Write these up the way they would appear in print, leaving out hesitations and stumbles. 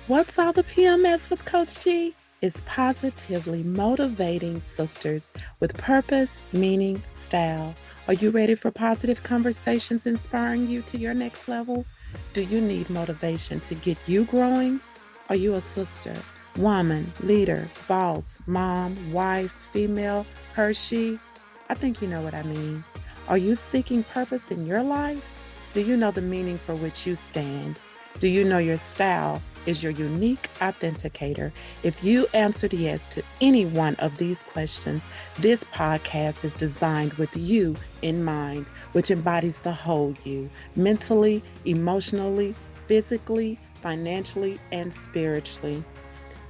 What's all the P.M.S. with Coach G? It's positively motivating sisters with purpose, meaning, style. Are you ready for positive conversations inspiring you to your next level? Do you need motivation to get you growing? Are you a sister, woman, leader, boss, mom, wife, female, her, she? I think you know what I mean. Are you seeking purpose in your life? Do you know the meaning for which you stand? Do you know your style is your unique authenticator? If you answered yes to any one of these questions, this podcast is designed with you in mind, which embodies the whole you, mentally, emotionally, physically, financially, and spiritually.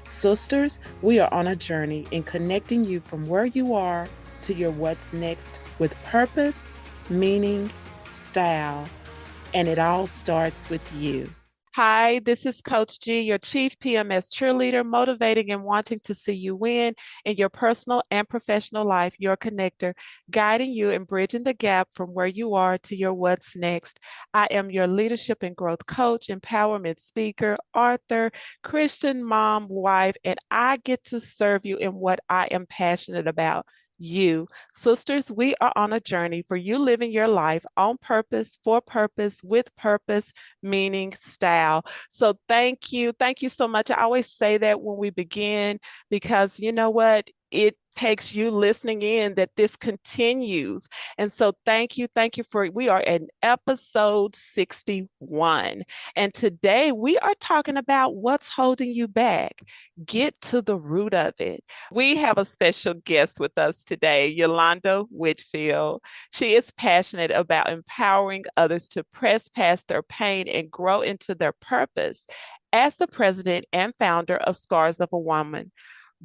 Sisters, we are on a journey in connecting you from where you are to your what's next with purpose, meaning, style, and it all starts with you. Hi, this is Coach G, your Chief P.M.S cheerleader, motivating and wanting to see you win in your personal and professional life, your connector, guiding you and bridging the gap from where you are to your what's next. I am your leadership and growth coach, empowerment speaker, author, Christian mom, wife, and I get to serve you in what I am passionate about. You. Sisters, we are on a journey for you living your life on purpose, for purpose, with purpose, meaning, style. So thank you. Thank you so much. I always say that when we begin because you know what? It takes you listening in that this continues. And so thank you. Thank you for, we are in episode 61. And today we are talking about what's holding you back. Get to the root of it. We have a special guest with us today, Yolanda Whitfield. She is passionate about empowering others to press past their pain and grow into their purpose. As the president and founder of Scars of a Woman,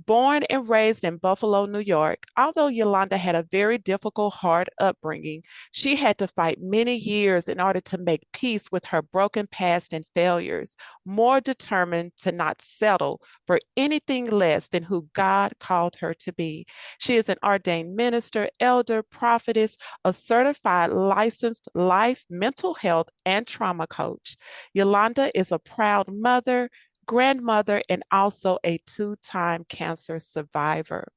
born and raised in Buffalo, New York, although Yolanda had a very difficult, hard upbringing, she had to fight many years in order to make peace with her broken past and failures, more determined to not settle for anything less than who God called her to be. She is an ordained minister, elder, prophetess, a certified licensed life, mental health, and trauma coach. Yolanda is a proud mother, grandmother, and also a two-time cancer survivor.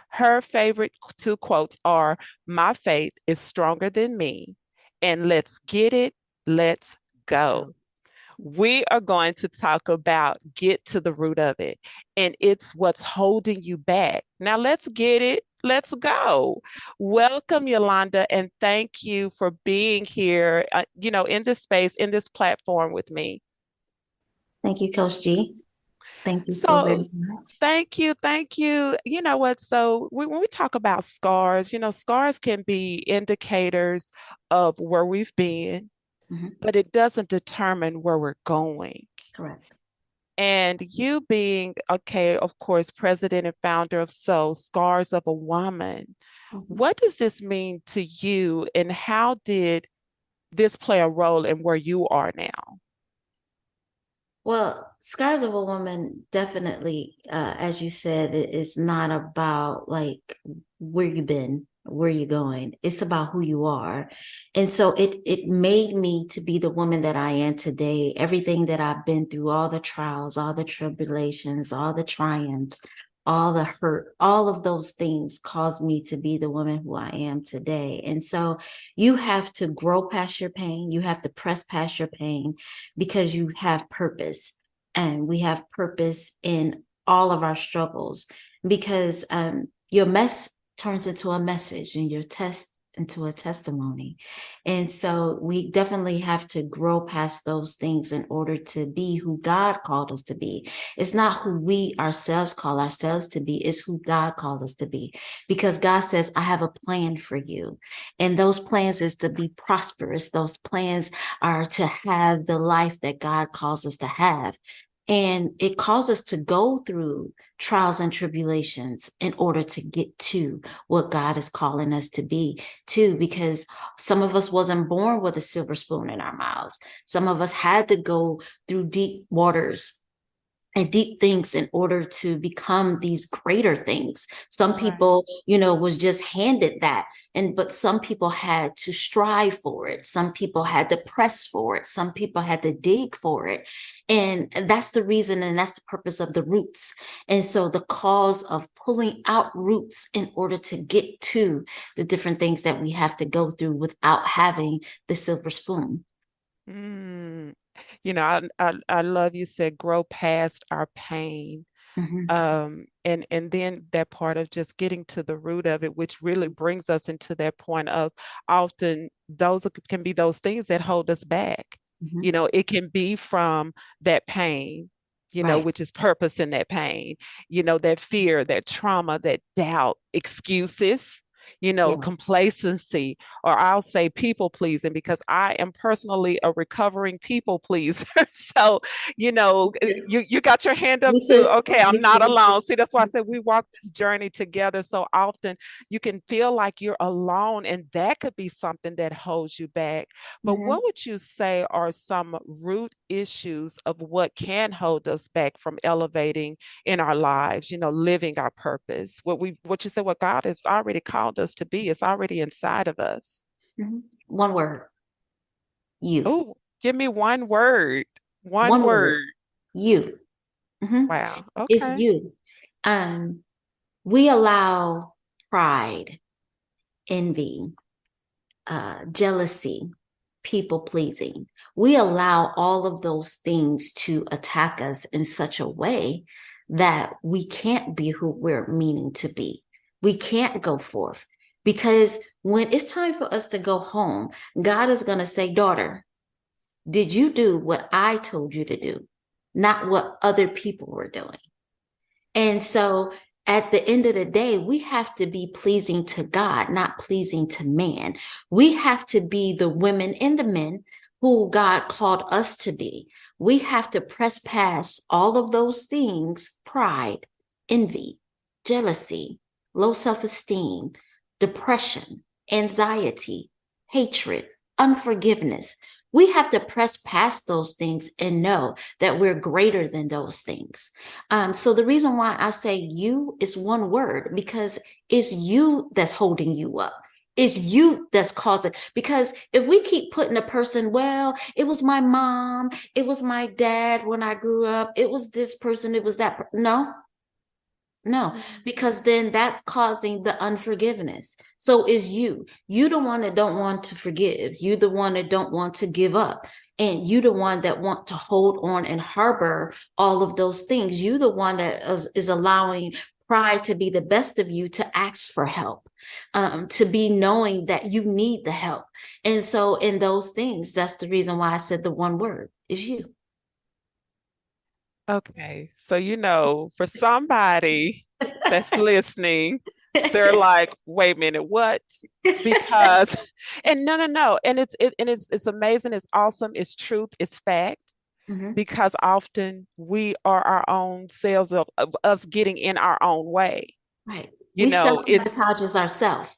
Her favorite two quotes are, "My faith is stronger than me," and "Let's get it, let's go." We are going to talk about get to the root of it, and it's what's holding you back. Now, let's get it. Let's go. Welcome, Yolanda, and thank you for being here, in this space, in this platform with me. Thank you, Coach G. Thank you so So, very much. thank you. Thank you. You know what? So, when we talk about scars, scars can be indicators of where we've been, Mhm. but it doesn't determine where we're going. Correct. And you being, okay, of course, president and founder of Scars of a Woman, Mhm. what does this mean to you, and how did this play a role in where you are now? Well, Scars of a Woman definitely, as you said, it is not about like where you've been, where you're going. It's about who you are. And so it made me to be the woman that I am today. Everything that I've been through, all the trials, all the tribulations, all the triumphs, all the hurt, all of those things caused me to be the woman who I am today. And so you have to grow past your pain. You have to press past your pain because you have purpose, and we have purpose in all of our struggles, because your mess turns into a message and your test into a testimony. And so we definitely have to grow past those things in order to be who God called us to be. It's not who we ourselves call ourselves to be, it's who God called us to be, because God says, I have a plan for you, and those plans is to be prosperous. Those plans are to have the life that God calls us to have. And it calls us to go through trials and tribulations in order to get to what God is calling us to be, too, because some of us wasn't born with a silver spoon in our mouths. Some of us had to go through deep waters and deep things in order to become these greater things. Some Right. people, was just handed that. But some people had to strive for it. Some people had to press for it. Some people had to dig for it. And that's the reason, and that's the purpose of the roots. And so the cause of pulling out roots in order to get to the different things that we have to go through without having the silver spoon. Mm. I love you said grow past our pain. Mm-hmm. And then that part of just getting to the root of it, which really brings us into that point of often those can be those things that hold us back. Mm-hmm. It can be from that pain, Right. which is purpose in that pain, that fear, that trauma, that doubt, excuses, Yeah. complacency, or I'll say people pleasing, because I am personally a recovering people pleaser. So, you got your hand up Me too. too. Okay, I'm Me not too. alone. See, that's why I said we walk this journey together. So often you can feel like you're alone, and that could be something that holds you back. But Mm-hmm. what would you say are some root issues of what can hold us back from elevating in our lives, living our purpose? What you said, what God has already called us to be, is already inside of us. Mm-hmm. One word, you. Oh, give me one word. One One word, word. you. Mm-hmm. Wow. It's Okay. you. We allow pride, envy, jealousy, people pleasing. We allow all of those things to attack us in such a way that we can't be who we're meaning to be. We can't go forth because when it's time for us to go home, God is going to say, daughter, did you do what I told you to do, not what other people were doing? And so at the end of the day, we have to be pleasing to God, not pleasing to man. We have to be the women and the men who God called us to be. We have to press past all of those things: pride, envy, jealousy, low self esteem, depression, anxiety, hatred, unforgiveness. We have to press past those things and know that we're greater than those things. So the reason why I say you is one word, because it's you that's holding you up. It's you that's causing. Because if we keep putting a person, well, it was my mom, it was my dad when I grew up, it was this person, it was that. No, no, because then that's causing the unforgiveness. So is you. You the one that don't want to forgive. You the one that don't want to give up. And you the one that want to hold on and harbor all of those things. You the one that is allowing pride to be the best of you to ask for help, to be knowing that you need the help. And so in those things, that's the reason why I said the one word is you. Okay. So, for somebody that's listening, they're like, wait a minute, what? Because, and no, no, no. And it's amazing. It's awesome. It's truth. It's fact. Mhm. Because often we are our own selves of us getting in our own way. Right. We It's self-sabotages ourselves. So,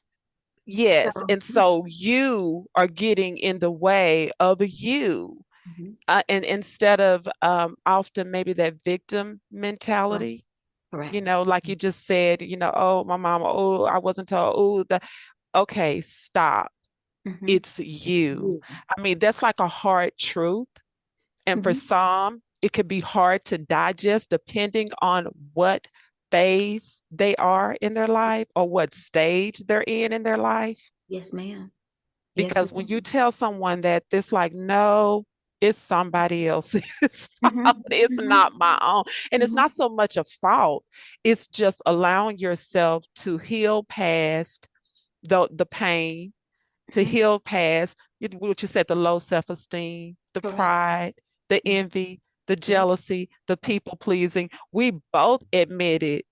yes. And so you are getting in the way of you. mhm. And instead of often maybe that victim Right. mentality, Correct. like you just said, oh, my mama, oh, I wasn't told, oh, okay, stop. Mhm. It's you. You. I mean, that's like a hard truth. And for Mhm. some, it could be hard to digest depending on what phase they are in their life or what stage they're in their life. Yes, ma'am. Yes, Because when you ma'am. tell someone that, this like, no, it's somebody else's fault. Mhm. It's Mhm. not my own. And it's Mhm. not so much a fault. It's just allowing yourself to heal past the pain, to Mhm. heal past what you said, the low self-esteem, the Correct. pride, the Mhm. envy, the Yeah. jealousy, the people pleasing. We both admitted,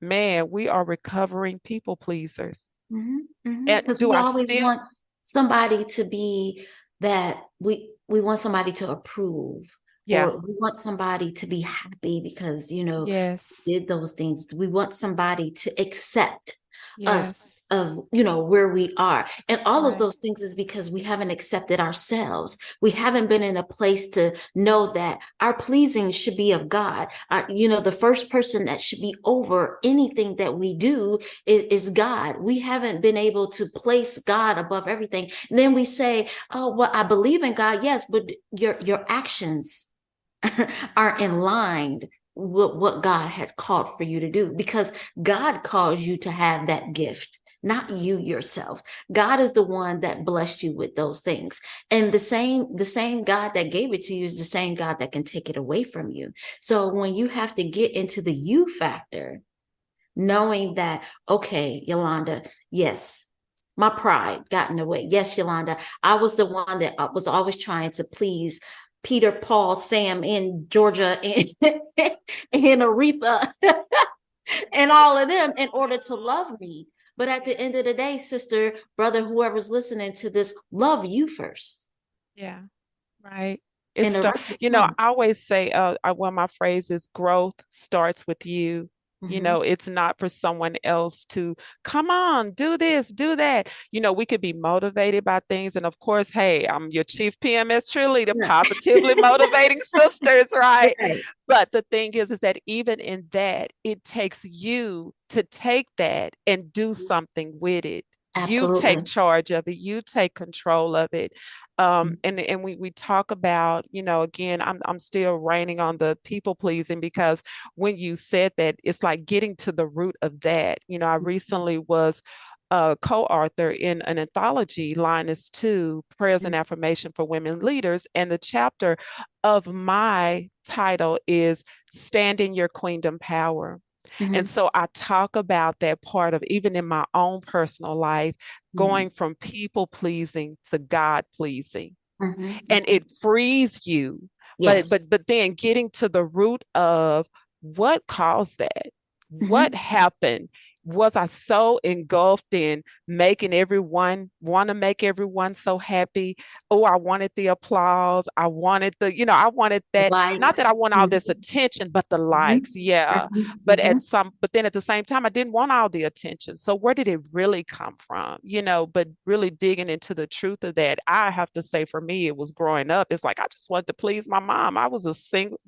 man, we are recovering people pleasers. Mhm. Mhm. And Because do we I always still? want somebody to be that we want somebody to approve, Yeah. or we want somebody to be happy because Yes. did those things. We want somebody to accept us Yes. of, where we are. And all of Right. those things is because we haven't accepted ourselves. We haven't been in a place to know that our pleasing should be of God. The first person that should be over anything that we do is God. We haven't been able to place God above everything. And then we say, oh, well, I believe in God. Yes, but your actions are in line with what God had called for you to do, because God calls you to have that gift, not you yourself. God is the one that blessed you with those things. And the same God that gave it to you is the same God that can take it away from you. So when you have to get into the you factor, knowing that, okay, Yolanda, yes, my pride got in the way. Yes, Yolanda, I was the one that was always trying to please Peter, Paul, Sam in Georgia, and, and Aretha and all of them in order to love me. But at the end of the day, sister, brother, whoever's listening to this, love you first. Yeah. Right. It And the start, rest will come. I always say, one of my phrases, growth starts with you. Mm-hmm. It's not for someone else to come on, do this, do that. We could be motivated by things. And of course, hey, I'm your chief PMS cheerleader, Yeah. positively motivating sisters, right? Right. But the thing is that even in that, it takes you to take that and do something with it. You take Absolutely. charge of it. You take control of it. And we talk about, again, I'm still raining on the people pleasing, because when you said that, it's like getting to the root of that. I recently was a co-author in an anthology, Lioness 2, Prayers and Affirmation for Women Leaders. And the chapter of my title is Stand in Your Queendom Power. And Mm-hmm. so I talk about that part of, even in my own personal life, Mm-hmm. going from people pleasing to God pleasing. And Mm-hmm. it frees you. But Yes. but but then getting to the root of what caused that? What Mm-hmm. happened? Was I so engulfed in making everyone want to make everyone so happy? Oh, I wanted the applause. I wanted I wanted that. Not that I Likes. want all this attention, but the likes. Mm-hmm. Yeah. Mm-hmm. But then at the same time, I didn't want all the attention. So where did it really come from? But really digging into the truth of that, I have to say for me, it was growing up. It's like I just wanted to please my mom. I was a single,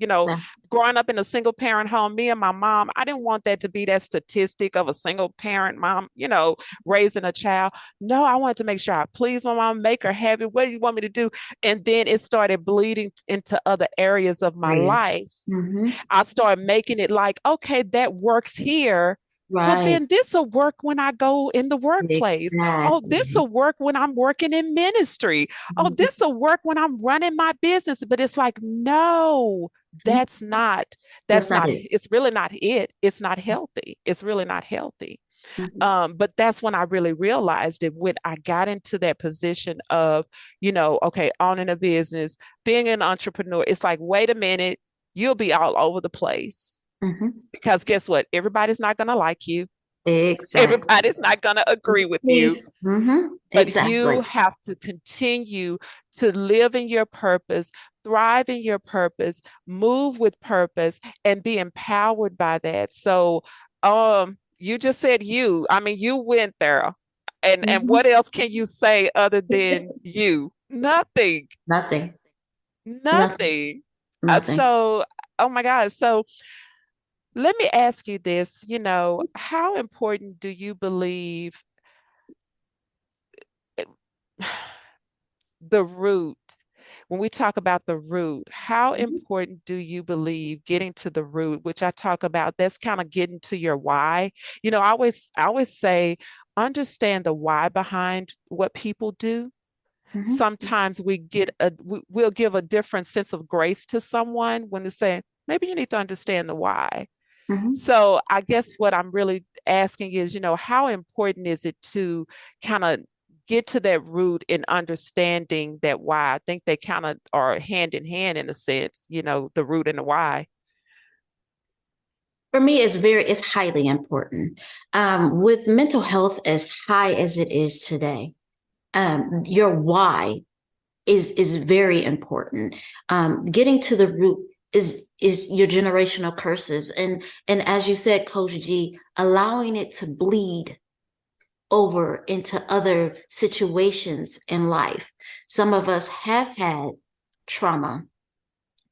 growing up in a single parent home, me and my mom, I didn't want that to be that statistic of a single parent mom, raising a child. No, I wanted to make sure I please my mom, make her happy. What do you want me to do? And then it started bleeding into other areas of my Areas. life. Mm-hmm. I started making it like, okay, that works here. Well, Right. then this will work when I go in the workplace. Oh, this Exactly. will work when I'm working in ministry. Oh, Mm-hmm. this will work when I'm running my business. But it's like, no, that's not, That's not it. it's really not it. It's not healthy. It's really not healthy. Mm-hmm. But that's when I really realized it, when I got into that position of, okay, owning a business, being an entrepreneur. It's like, wait a minute, you'll be all over the place, Mm-hmm. because guess what? Everybody's not going to like you. Exactly. Everybody's not going to agree with you, Please. Mm-hmm. but Exactly. you have to continue to live in your purpose, thrive in your purpose, move with purpose, and be empowered by that. So, you just said you. I mean, you went there. And Mm-hmm. what else can you say other than you? Nothing. Nothing. Nothing. Nothing. Nothing. So, oh my gosh. So, let me ask you this, how important do you believe the root, when we talk about the root, how Mhm. important do you believe getting to the root, which I talk about, that's kind of getting to your why? I always say, understand the why behind what people do. Mhm. Sometimes we'll give a different sense of grace to someone when they say, maybe you need to understand the why. Mhm. So I guess what I'm really asking is, how important is it to kind of get to that root in understanding that why? I think they kind of are hand in hand in a sense, the root and the why. For me, it's highly important. With mental health as high as it is today, your why is very important. Getting to the root is your generational curses, and as you said, Coach G, allowing it to bleed over into other situations in life. Some of us have had trauma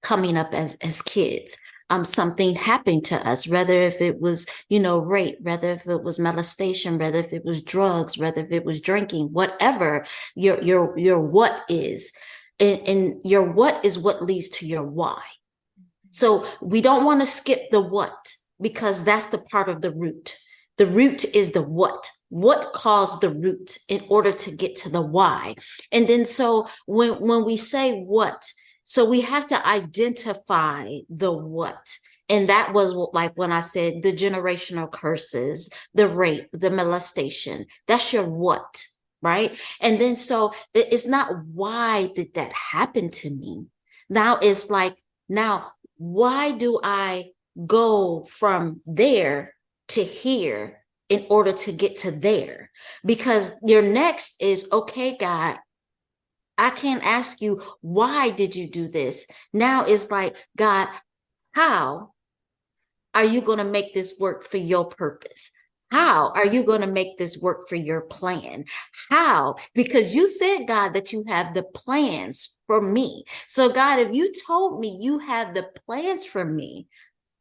coming up as kids. Something happened to us, whether if it was, rape, whether if it was molestation, whether if it was drugs, whether if it was drinking, whatever your what is. And your what is what leads to your why. So we don't want to skip the what, because that's the part of the root. The root is the what. What caused the root in order to get to the why? And then so when we say what, so we have to identify the what. And that was like when I said the generational curses, the rape, the molestation. That's your what, right? And then so it's not why did that happen to me? Now it's like, now why do I go from there to here in order to get to there? Because your next is, okay, God, I can't ask you, why did you do this? Now it's like, God, how are you going to make this work for your purpose? How are you going to make this work for your plan? How? Because you said, God, that you have the plans for me. So, God, if you told me you have the plans for me,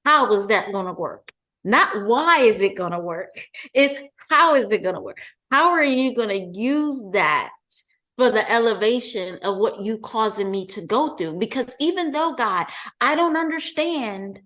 how is that going to work? Not why is it going to work? It's how is it going to work? How are you going to use that for the elevation of what you causing me to go through? Because even though, God, I don't understand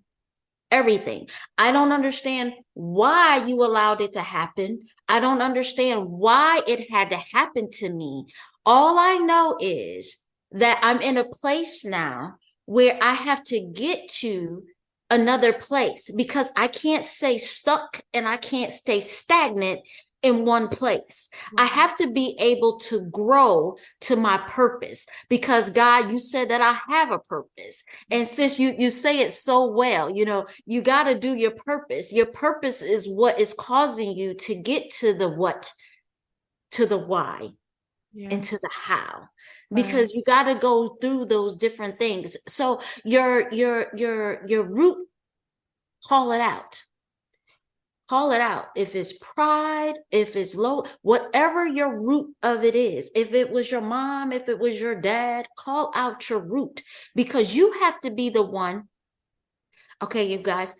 everything. I don't understand why you allowed it to happen. I don't understand why it had to happen to me. All I know is that I'm in a place now where I have to get to another place, because I can't stay stuck and I can't stay stagnant in one place. I have to be able to grow to my purpose, because God, you said that I have a purpose. And since you say it so well, you got to do your purpose. Your purpose is what is causing you to get to the what, to the why, and to the how, because you got to go through those different things. So your root, call it out. Call it out. If it's pride, if it's low, whatever your root of it is, if it was your mom, if it was your dad, call out your root, because you have to be the one. Okay, you guys,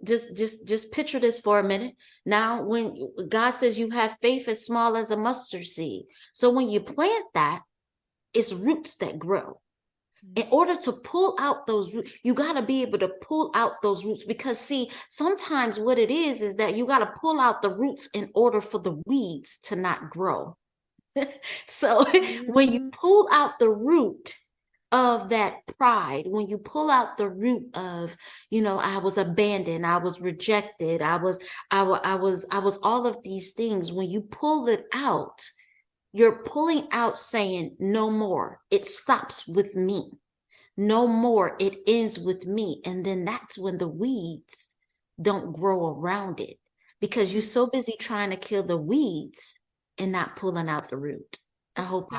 just picture this for a minute. Now, when God says you have faith as small as a mustard seed, so when you plant that, it's roots that grow. In order to pull out those roots, you got to be able to pull out those roots, because see, sometimes what it is that you got to pull out the roots in order for the weeds to not grow. So when you pull out the root of that pride, when you pull out the root of, I was abandoned, I was rejected, I was all of these things, when you pull it out, you're pulling out saying, no more. It stops with me. No more. It ends with me. And then that's when the weeds don't grow around it, because you're so busy trying to kill the weeds and not pulling out the root. I hope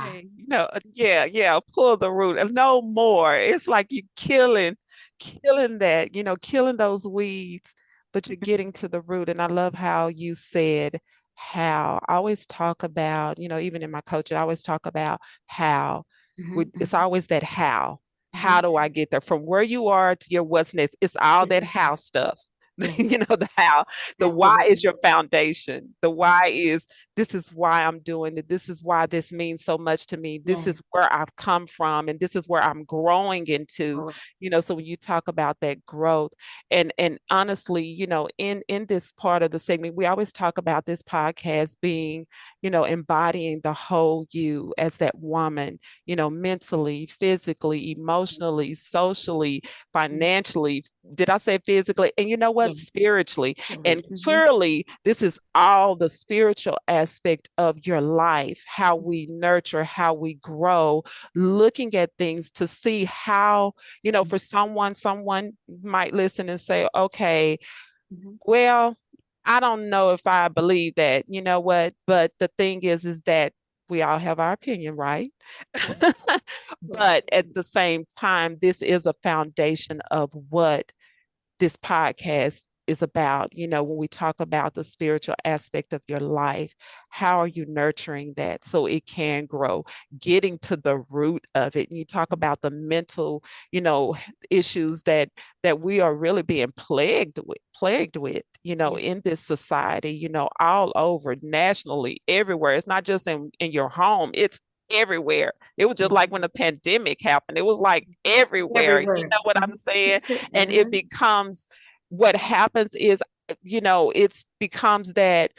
Yeah, pull the root. No more. It's like you killing that, killing those weeds, but you're getting to the root. And I love how you said how. I always talk about, even in my coaching, I always talk about how. It's always that how. How do I get there? From where you are to your what's next. It's all that how stuff. Yes. The how. The Absolutely. why is your foundation. The why is, this is why I'm doing it. This is why this means so much to me. This is where I've come from, and this is where I'm growing into. So when you talk about that growth, and honestly, in this part of the segment, we always talk about this podcast being, embodying the whole you as that woman, mentally, physically, emotionally, socially, financially. Did I say physically? And you know what? Spiritually. And clearly, this is all the spiritual aspect of your life, how we nurture, how we grow, looking at things to see how, for someone might listen and say, okay, well, I don't know if I believe that, you know what? But the thing is that we all have our opinion, right? But at the same time, this is a foundation of what this podcast is about, when we talk about the spiritual aspect of your life, how are you nurturing that so it can grow, getting to the root of it. And you talk about the mental, issues that we are really being plagued with, Yes. in this society, all over, nationally, everywhere. It's not just in your home, it's everywhere. It was just like when the pandemic happened, it was like everywhere. You Everywhere. know what I'm saying? And it Mhm. becomes, what happens is, it becomes that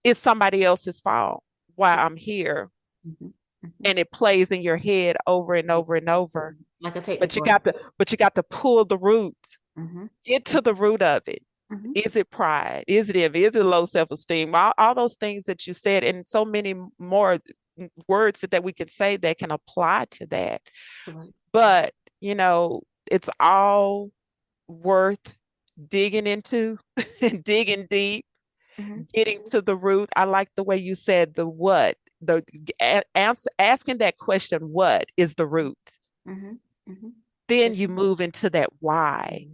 it's somebody else's fault why It's I'm here. mhm, mhm. And it plays in your head over and over and over. Like a tape But you recorder. got to, pull the root, Mhm, get to the root of it. mhm. Is it pride? Is it envy? Is it low self-esteem? All those things that you said, and so many more words that we could say that can apply to that. Right. But, it's all worth digging into, digging deep, Mhm, getting to the root. I like the way you said the what, the asking that question, what is the root? mhm, mhm. Then Just you move into that why,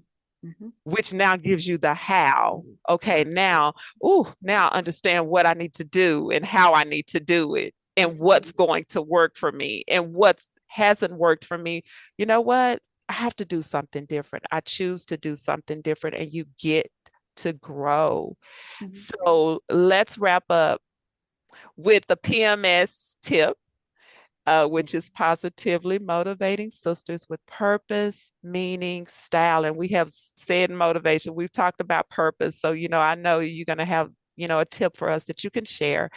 mhm. which now gives you the how. Okay, now I understand what I need to do and how I need to do it and It's what's going to work for me and what hasn't worked for me. You know what? I have to do something different. I choose to do something different, and you get to grow. mhm. So let's wrap up with the PMS tip, which is positively motivating sisters with purpose, meaning, style. And we have said motivation, we've talked about purpose. So, I know you're going to have, a tip for us that you can share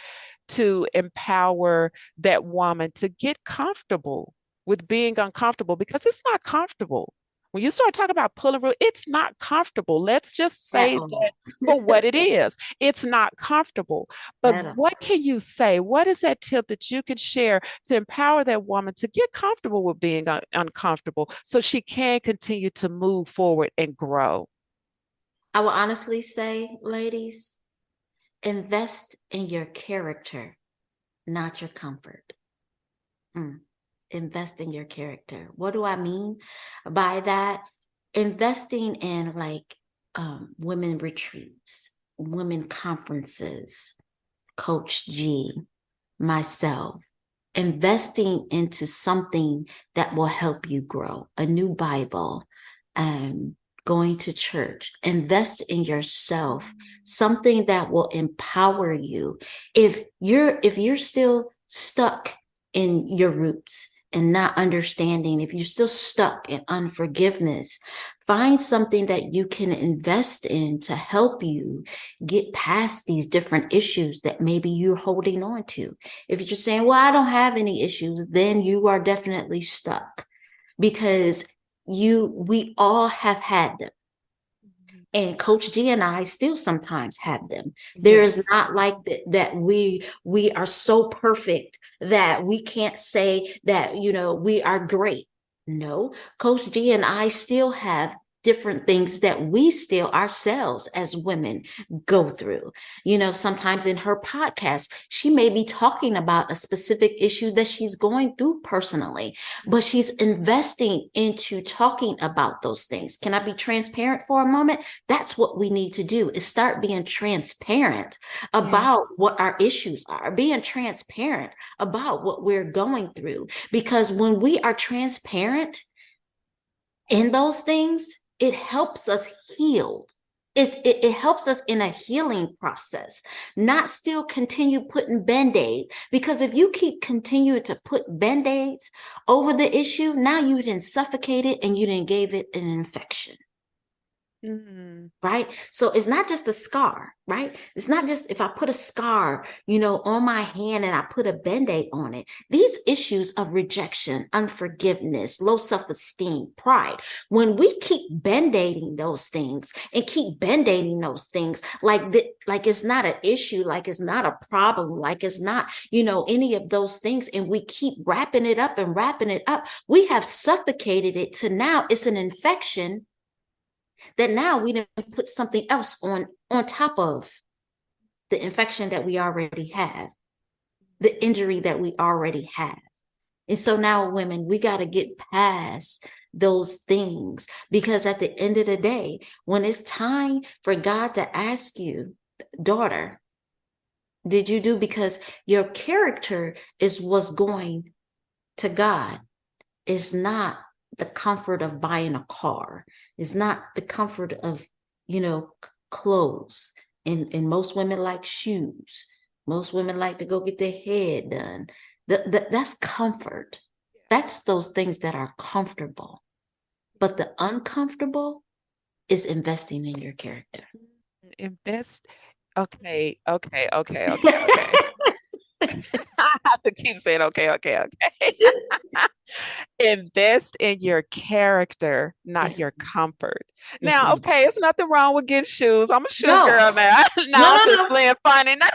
to empower that woman to get comfortable with being uncomfortable, because it's not comfortable. When you start talking about pulling root, it's not comfortable. Let's just At say that all. for what it is. It's not comfortable. But At all. what can you say? What is that tip that you can share to empower that woman to get comfortable with being uncomfortable so she can continue to move forward and grow? I will honestly say, ladies, invest in your character, not your comfort. Mm. Invest in your character. What do I mean by that? Investing in like women retreats, women conferences, Coach G, myself, investing into something that will help you grow, a new Bible, um, going to church, invest in yourself, something that will empower you. If you're still stuck in your roots and not understanding, if you're still stuck in unforgiveness, find something that you can invest in to help you get past these different issues that maybe you're holding on to. If you're just saying, well, I don't have any issues, then you are definitely stuck, because we all have had them. And Coach G and I still sometimes have them. There is Yes. not like that we are so perfect that we can't say that, we are great. No, Coach G and I still have different things that we still ourselves as women go through. Sometimes in her podcast, she may be talking about a specific issue that she's going through personally, but she's investing into talking about those things. Can I be transparent for a moment? That's what we need to do, is start being transparent about Yes. what our issues are, being transparent about what we're going through. Because when we are transparent in those things, it helps us heal. It helps us in a healing process, not still continue putting band-aids. Because if you keep continuing to put band-aids over the issue, now you didn't suffocate it and you didn't give it an infection. Mm. Right? So it's not just a scar, right? It's not just if I put a scar, on my hand and I put a band-aid on it. These issues of rejection, unforgiveness, low self-esteem, pride, when we keep band-aiding those things and keep band-aiding those things like it's not an issue, like it's not a problem, like it's not, any of those things, and we keep wrapping it up and wrapping it up, we have suffocated it to now it's an infection that now we didn't put something else on top of the infection that we already have, the injury that we already have. And so now, women, we got to get past those things. Because at the end of the day, when it's time for God to ask you, daughter, did you do? Because your character is what's going to God. It's not the comfort of buying a car. It's not the comfort of, clothes. And most women like shoes. Most women like to go get their hair done. That's comfort. That's those things that are comfortable. But the uncomfortable is investing in your character. Invest. Okay. I have to keep saying okay. Invest in your character, not Yes, your comfort. yes, Now, ma'am. okay, it's nothing wrong with getting shoes. I'm a shoe No, girl now. no, Now I'm no, just no. playing funny. No.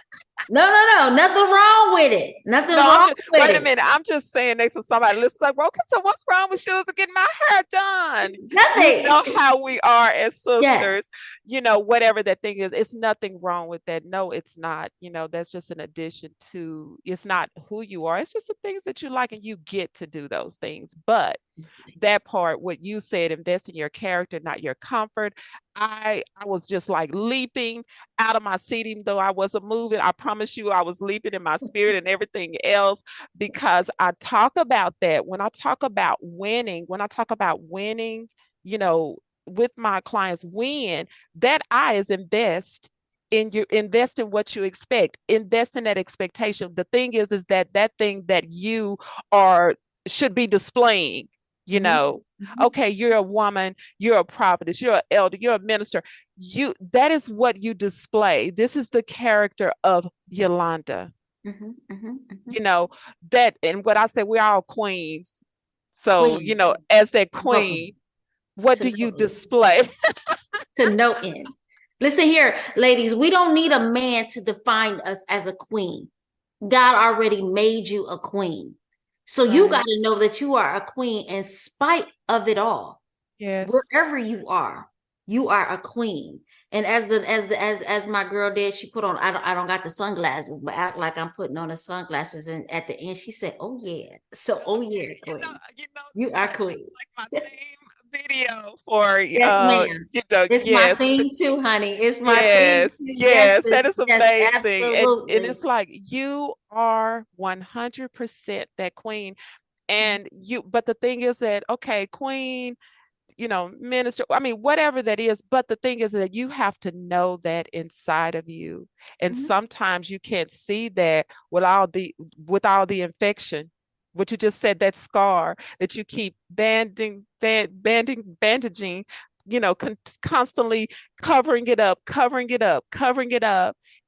Nothing wrong with it. Nothing No, I'm wrong just with wait a it. minute. I'm just saying they for somebody listen like, well, okay, so what's wrong with shoes and getting my hair done? You Nothing. know how we are as Yes. sisters, whatever that thing is, it's nothing wrong with that. No, it's not. That's just an addition to it's not who you are. It's just the things that you like and you get to do those things. But that part, what you said, invest in your character, not your comfort. I was just like leaping out of my seat, even though I wasn't moving. I promise you, I was leaping in my spirit and everything else because I talk about that when I talk about winning, you know, with my clients, win, that I is invest in what you expect, invest in that expectation. The thing is that thing that you are should be displaying you Mhm, know mhm, okay, you're a woman, you're a prophetess, you're an elder, you're a minister. That is what you display. This is the character of Yolanda. mhm, mhm, mhm. you know that, and what I say, we're all queens. So Queen, as that no queen, end, what to do no you end, display? to no end. Listen here, ladies, we don't need a man to define us as a queen. God already made you a queen. So you got Right. to know that you are a queen in spite of it all. Yes. Wherever you are a queen. And as my girl did, she put on, I don't got the sunglasses, but act like I'm putting on the sunglasses. And at the end, she said, "Oh yeah, so oh yeah, queen, you are That's queen." like my theme video for Yes, ma'am. It's my yes. theme too, honey. It's my theme Yes, too. Yes, yes, that is yes, amazing. And absolutely. it's like you are 100% that queen. And but the thing is that, okay, queen, minister, I mean, whatever that is, but the thing is that you have to know that inside of you. And Mhm, sometimes you can't see that with all the infection. What you just said, that scar that you keep bandaging, constantly covering it up,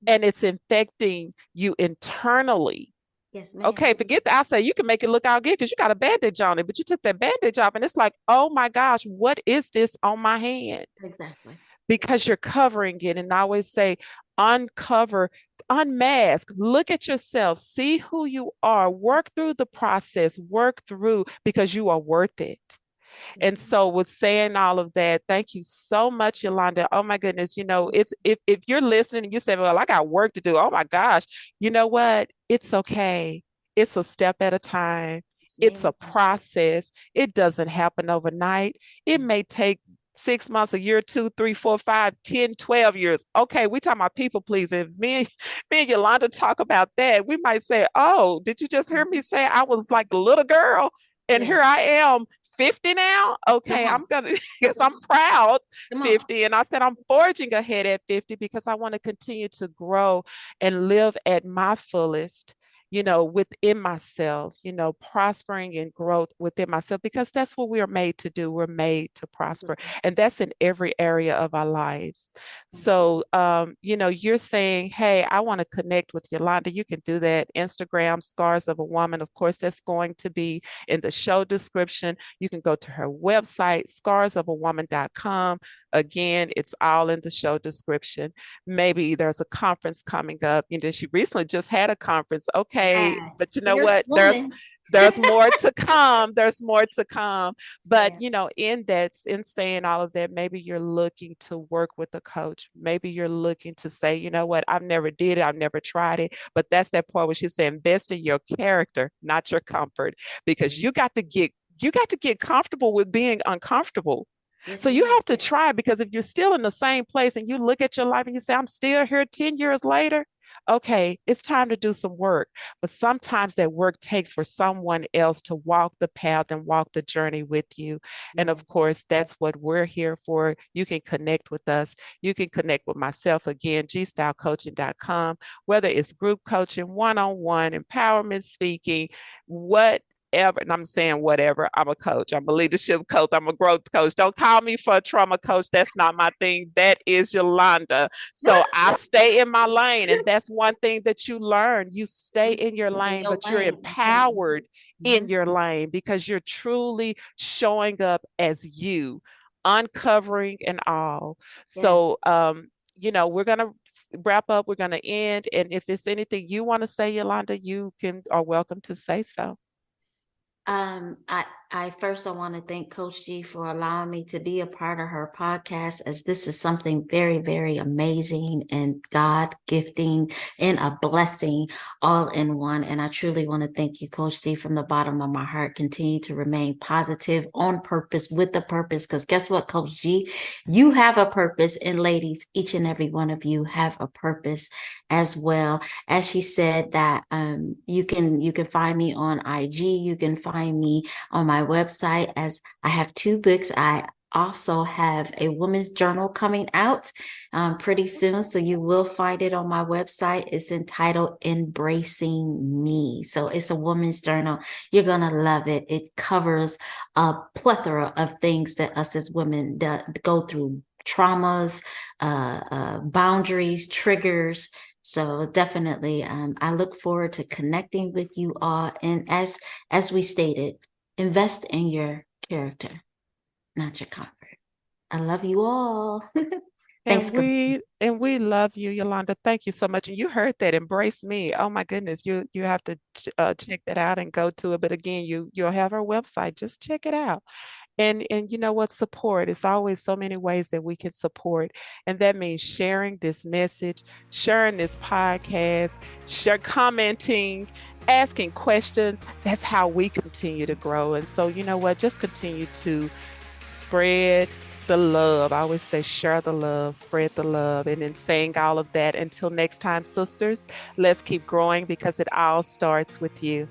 and it's infecting you internally. yes, ma'am. Okay, forget that. I say you can make it look all good because you got a bandage on it, but you took that bandage off, and it's like, oh my gosh, what is this on my hand? Exactly. Because you're covering it. And I always say, uncover, unmask, look at yourself, see who you are, work through the process, work through because you are worth it. Yes, And so, with saying all of that, thank you so much, Yolanda. Oh my goodness, it's if you're listening and you say, "Well, I got work to do," oh my gosh, you know what? It's okay. It's a step at a time. It's ma'am. a process. It doesn't happen overnight. It may take 6 months, a year, 2, 3, 4, 5, 10, 12 years. Okay, we talking about people pleasing. Me and Yolanda talk about that. We might say, "Oh, did you just hear me say I was like a little girl, and here Yes. I am, 50 now? Come Okay, on. I'm gonna because I'm proud Come on. 50." And I said I'm forging ahead at 50 because I want to continue to grow and live at my fullest, within myself, prospering and growth within myself because that's what we are made to do. We're made to prosper. And that's in every area of our lives. Absolutely. So you're saying, hey, I want to connect with Yolanda. You can do that. Instagram, Scars of a Woman. Of course, that's going to be in the show description. You can go to her website, scarsofawoman.com. Again, it's all in the show description. Maybe there's a conference coming up. She recently just had a conference. Okay, Yes. but you know Fierce what? There's woman. there's more to come. There's more to come. But Yeah. in saying all of that, maybe you're looking to work with a coach. Maybe you're looking to say, you know what, I've never did it, I've never tried it. But that's that part where she said, invest in your character, not your comfort, because you got to you got to get comfortable with being uncomfortable. Yes, So you ma'am. have to try, because if you're still in the same place and you look at your life and you say, I'm still here 10 years later, okay, it's time to do some work. But sometimes that work takes for someone else to walk the path and walk the journey with you. And Yes. of course, that's what we're here for. You can connect with us. You can connect with myself again, gstylecoaching.com, whether it's group coaching, one-on-one, empowerment speaking, what ever, and I'm saying whatever. I'm a coach. I'm a leadership coach. I'm a growth coach. Don't call me for a trauma coach. That's not my thing. That is Yolanda. So I stay in my lane. And that's one thing that you learn. You stay in your In lane, your but you're lane. empowered in Mhm. your lane because you're truly showing up as you, uncovering and all. Yes. So, we're going to wrap up. We're going to end. And if it's anything you want to say, Yolanda, you are welcome to say so. I first I want to thank Coach G for allowing me to be a part of her podcast, as this is something very, very amazing and God gifting and a blessing all in one. And I truly want to thank you, Coach G, from the bottom of my heart. Continue to remain positive, on purpose, with a purpose. Because guess what, Coach G? You have a purpose, and ladies, each and every one of you have a purpose as well. As she said, that you can find me on IG, you can find me on my website, as I have 2 books. I also have a woman's journal coming out pretty soon, so you will find it on my website. It's entitled Embracing Me. So it's a woman's journal. You're gonna love it. It covers a plethora of things that us as women go through: traumas, boundaries, triggers. So definitely, I look forward to connecting with you all. And as we stated, invest in your character, not your comfort. I love you all. Thanks, And Coach. we love you, Yolanda. Thank you so much. And you heard that. Embrace me. Oh my goodness. You have to check that out and go to it. But again, you'll have our website. Just check it out. And you know what? Support. It's always so many ways that we can support. And that means sharing this message, sharing this podcast, commenting, asking questions. That's how we continue to grow. And so, you know what? Just continue to spread the love. I always say share the love, spread the love. And in saying all of that, until next time, sisters, let's keep growing because it all starts with you.